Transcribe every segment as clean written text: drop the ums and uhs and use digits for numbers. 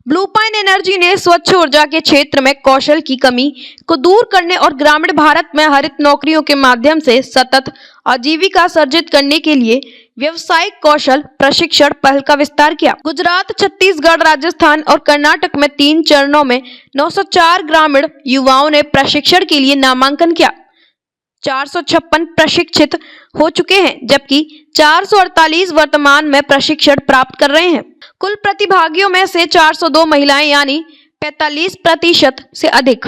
Blue pine energy ने स्वच्छ ऊर्जा के क्षेत्र में कौशल की कमी को दूर करने और ग्रामीण भारत में हरित नौकरियों के माध्यम से सतत आजीविका सर्जित करने के लिए व्यवसायिक कौशल प्रशिक्षण पहल का विस्तार किया। गुजरात, छत्तीसगढ़, राजस्थान और कर्नाटक में 3 चरणों में 904 ग्रामीण युवाओं ने प्रशिक्षण के लिए नामांकन किया। 456 प्रशिक्षित हो चुके हैं, जबकि 448 वर्तमान में प्रशिक्षण प्राप्त कर रहे हैं। कुल प्रतिभागियों में से 402 महिलाएं यानी 45% से अधिक।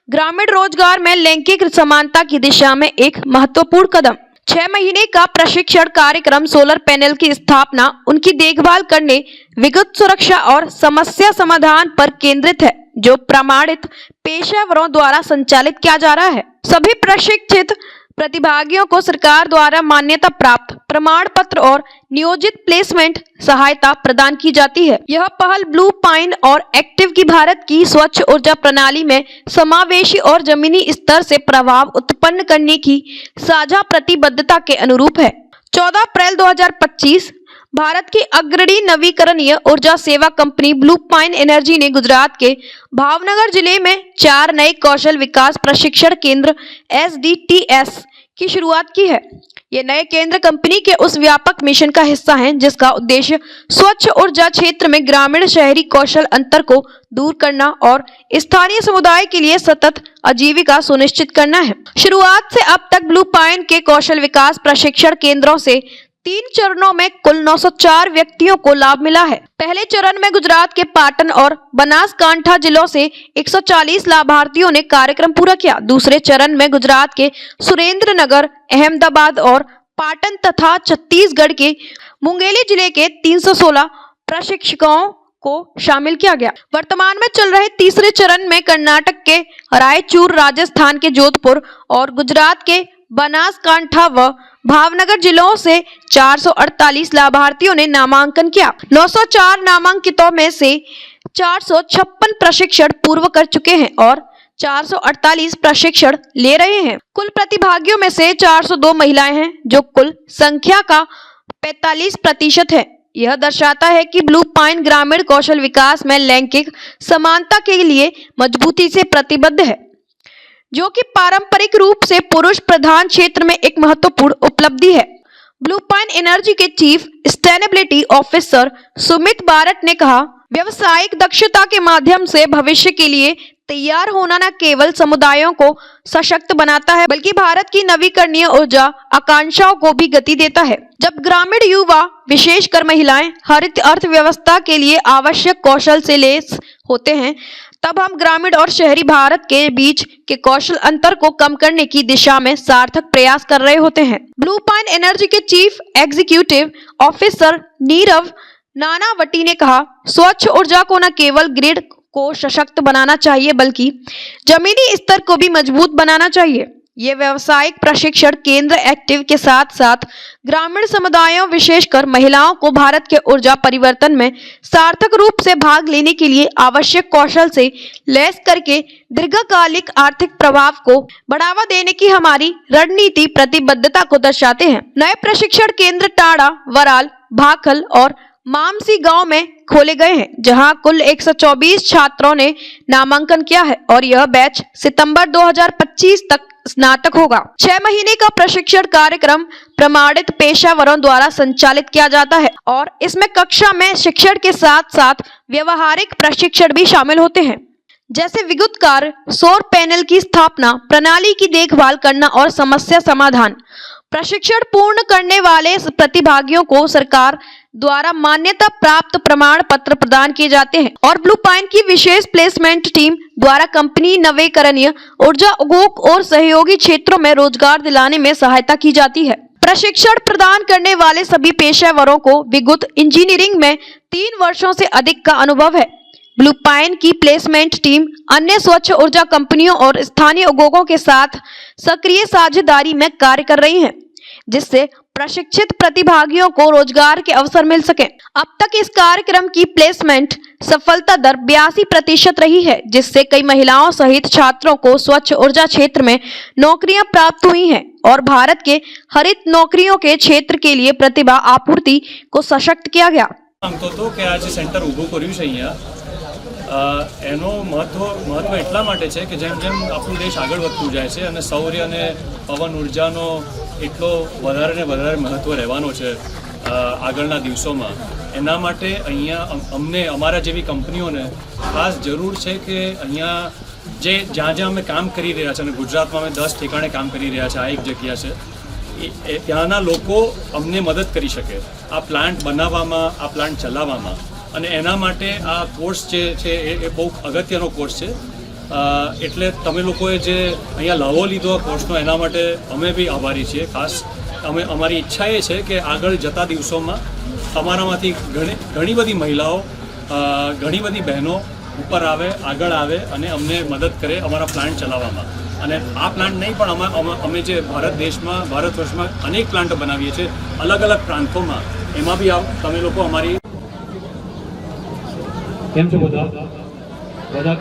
ग्रामीण रोजगार में लैंगिक समानता की दिशा में एक महत्वपूर्ण कदम। 6 महीने का प्रशिक्षण कार्यक्रम सोलर पैनल की स्थापना, उनकी देखभाल करने, विद्युत सुरक्षा और समस्या समाधान पर केंद्रित है, जो प्रमाणित पेशेवरों द्वारा संचालित किया जा रहा है। सभी प्रशिक्षित प्रतिभागियों को सरकार द्वारा मान्यता प्राप्त प्रमाण पत्र और नियोजित प्लेसमेंट सहायता प्रदान की जाती है। यह पहल ब्लू पाइन और एक्टिव की भारत की स्वच्छ ऊर्जा प्रणाली में समावेशी और जमीनी स्तर से प्रभाव उत्पन्न करने की साझा प्रतिबद्धता के अनुरूप है। 14 अप्रैल 2025 भारत की अग्रणी नवीकरणीय ऊर्जा सेवा कंपनी ब्लू पाइन एनर्जी ने गुजरात के भावनगर जिले में 4 नए कौशल विकास प्रशिक्षण केंद्र SDTS की शुरुआत की है। ये नए केंद्र कंपनी के उस व्यापक मिशन का हिस्सा हैं जिसका उद्देश्य स्वच्छ ऊर्जा क्षेत्र में ग्रामीण शहरी कौशल अंतर को दूर करना और स्थानीय समुदाय के लिए सतत आजीविका सुनिश्चित करना है। शुरुआत से अब तक ब्लू पाइन के कौशल विकास प्रशिक्षण केंद्रों से 3 चरणों में कुल 904 व्यक्तियों को लाभ मिला है। पहले चरण में गुजरात के पाटन और बनासकांठा जिलों से 140 लाभार्थियों ने कार्यक्रम पूरा किया। दूसरे चरण में गुजरात के सुरेंद्रनगर, अहमदाबाद और पाटन तथा छत्तीसगढ़ के मुंगेली जिले के 316 प्रशिक्षकों को शामिल किया गया। वर्तमान में चल रहे तीसरे चरण में कर्नाटक के रायचूर, राजस्थान के जोधपुर और गुजरात के बनासकांठा व भावनगर जिलों से 448 लाभार्थियों ने नामांकन किया। 904 नामांकितों में से 456 प्रशिक्षण पूर्व कर चुके हैं और 448 प्रशिक्षण ले रहे हैं। कुल प्रतिभागियों में से 402 महिलाएं हैं, जो कुल संख्या का 45% है। यह दर्शाता है कि ब्लू पाइन ग्रामीण कौशल विकास में लैंगिक समानता के लिए मजबूती से प्रतिबद्ध है, जो कि पारंपरिक रूप से पुरुष प्रधान क्षेत्र में एक महत्वपूर्ण उपलब्धि है। ब्लू पाइन एनर्जी के चीफ सस्टेनेबिलिटी ऑफिसर सुमित बारट ने कहा, व्यवसायिक दक्षता के माध्यम से भविष्य के लिए तैयार होना न केवल समुदायों को सशक्त बनाता है, बल्कि भारत की नवीकरणीय ऊर्जा आकांक्षाओं को भी गति देता है। जब ग्रामीण युवा, विशेषकर महिलाएं, हरित अर्थव्यवस्था के लिए आवश्यक कौशल से लैस होते हैं, तब हम ग्रामीण और शहरी भारत के बीच के कौशल अंतर को कम करने की दिशा में सार्थक प्रयास कर रहे होते हैं। ब्लू पाइन एनर्जी के chief executive officer Nirav Nanavati ने कहा, स्वच्छ ऊर्जा को न केवल ग्रिड को सशक्त बनाना चाहिए, बल्कि जमीनी स्तर को भी मजबूत बनाना चाहिए। ये व्यावसायिक प्रशिक्षण केंद्र एक्टिव के साथ साथ ग्रामीण समुदायों, विशेषकर महिलाओं को भारत के ऊर्जा परिवर्तन में सार्थक रूप से भाग लेने के लिए आवश्यक कौशल से लैस करके दीर्घकालिक आर्थिक प्रभाव को बढ़ावा देने की हमारी रणनीति प्रतिबद्धता को दर्शाते हैं। नए प्रशिक्षण केंद्र टाड़ा, वराल, भाखल और मामसी गांव में खोले गए हैं, जहां कुल 124 छात्रों ने नामांकन किया है और यह बैच सितंबर 2025 तक स्नातक होगा। 6 महीने का प्रशिक्षण कार्यक्रम प्रमाणित पेशेवरों द्वारा संचालित किया जाता है और इसमें कक्षा में शिक्षण के साथ साथ व्यवहारिक प्रशिक्षण भी शामिल होते हैं, जैसे विद्युत कार्य, सौर पैनल की स्थापना, प्रणाली की देखभाल करना और समस्या समाधान। प्रशिक्षण पूर्ण करने वाले प्रतिभागियों को सरकार द्वारा मान्यता प्राप्त प्रमाण पत्र प्रदान किए जाते हैं और ब्लू पाइन की विशेष प्लेसमेंट टीम द्वारा कंपनी नवीकरणीय ऊर्जा उद्योग और सहयोगी क्षेत्रों में रोजगार दिलाने में सहायता की जाती है। प्रशिक्षण प्रदान करने वाले सभी पेशेवरों को विद्युत इंजीनियरिंग में 3 वर्षों से अधिक का अनुभव है। ब्लू पाइन की प्लेसमेंट टीम अन्य स्वच्छ ऊर्जा कंपनियों और स्थानीय उद्योगों के साथ सक्रिय साझेदारी में कार्य कर रही है, जिससे प्रशिक्षित प्रतिभागियों को रोजगार के अवसर मिल सके। अब तक इस कार्यक्रम की प्लेसमेंट सफलता दर 82% रही है, जिससे कई महिलाओं सहित छात्रों को स्वच्छ ऊर्जा क्षेत्र में नौकरियां प्राप्त हुई हैं और भारत के हरित नौकरियों के क्षेत्र के लिए प्रतिभा आपूर्ति को सशक्त किया गया। सांगतो तो की आज सेंटर उभं करूं એનો મહત્ત્વ એટલા માટે છે કે જેમ જેમ આપણું દેશ આગળ વધતું જાય છે અને સૌર અને પવન ઉર્જાનો એટલો વધારે ને વધારે મહત્ત્વ રહેવાનો છે આગળના દિવસોમાં, એના માટે અહીંયા અમને અમારા જેવી કંપનીઓને ખાસ જરૂર છે કે અહીંયા જ્યાં અમે કામ કરી રહ્યા છે, અને ગુજરાતમાં અમે 10 ઠેકાણે કામ કરી રહ્યા છે, આ એક જગ્યા છે, ત્યાંના લોકો અમને મદદ કરી શકે આ પ્લાન્ટ બનાવવામાં, આ પ્લાન્ટ ચલાવવામાં. અને એના માટે આ કોર્સ જે છે એ બહુ અગત્યનો કોર્સ છે. એટલે તમે લોકોએ જે અહીંયા લાવો લીધો આ કોર્સનો, એના માટે અમે બી આભારી છીએ. ખાસ અમારી ઈચ્છા એ છે કે આગળ જતા દિવસોમાં તમારામાંથી ઘણી બધી મહિલાઓ, ઘણી બધી બહેનો ઉપર આવે, આગળ આવે અને અમને મદદ કરે અમારા પ્લાન્ટ ચલાવવામાં. અને આ પ્લાન્ટ નહીં પણ અમે જે ભારત વર્ષમાં અનેક પ્લાન્ટો બનાવીએ છીએ અલગ અલગ પ્રાંતોમાં, એમાં બી તમે લોકો અમારી. કેમ છો બધા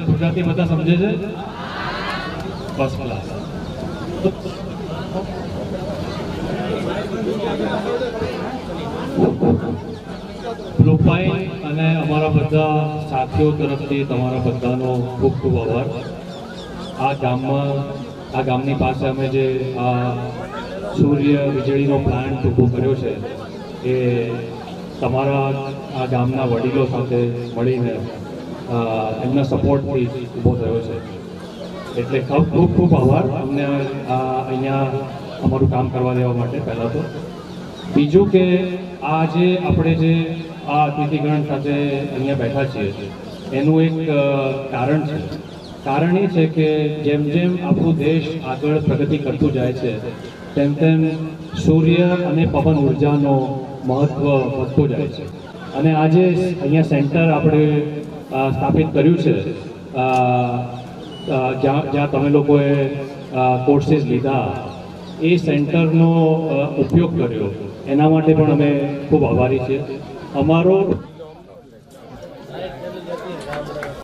ગુજરાતી બધા સમજે છે? First class. પ્રોફાઇલ અને અમારા બધા સાથીઓ તરફથી તમારા બધાનો ખૂબ ખૂબ આભાર. આ ગામની પાસે અમે જે આ સૂર્ય વીજળીનો પ્લાન્ટ ઊભો કર્યો છે એ તમારા આ ગામના વડીલો સાથે મળીને એમના સપોર્ટથી ઊભો થયો છે. એટલે ખૂબ ખૂબ આભાર અમને અહીંયા અમારું કામ કરવા દેવા માટે. પહેલાં તો બીજું કે આજે આપણે જે આ અતિથિગણ સાથે અહીંયા બેઠા છીએ એનું એક કારણ છે. કારણ એ છે કે જેમ જેમ આપણું દેશ આગળ પ્રગતિ કરતું જાય છે તેમ તેમ સૂર્ય અને પવન ઉર્જાનો મહત્ત્વ વધતું જાય છે. અને આજે અહીંયા સેન્ટર આપણે સ્થાપિત કર્યું છે જ્યાં તમે લોકોએ કોર્સીસ લીધા, એ સેન્ટરનો ઉપયોગ કર્યો, એના માટે પણ અમે ખૂબ આભારી છીએ. અમારો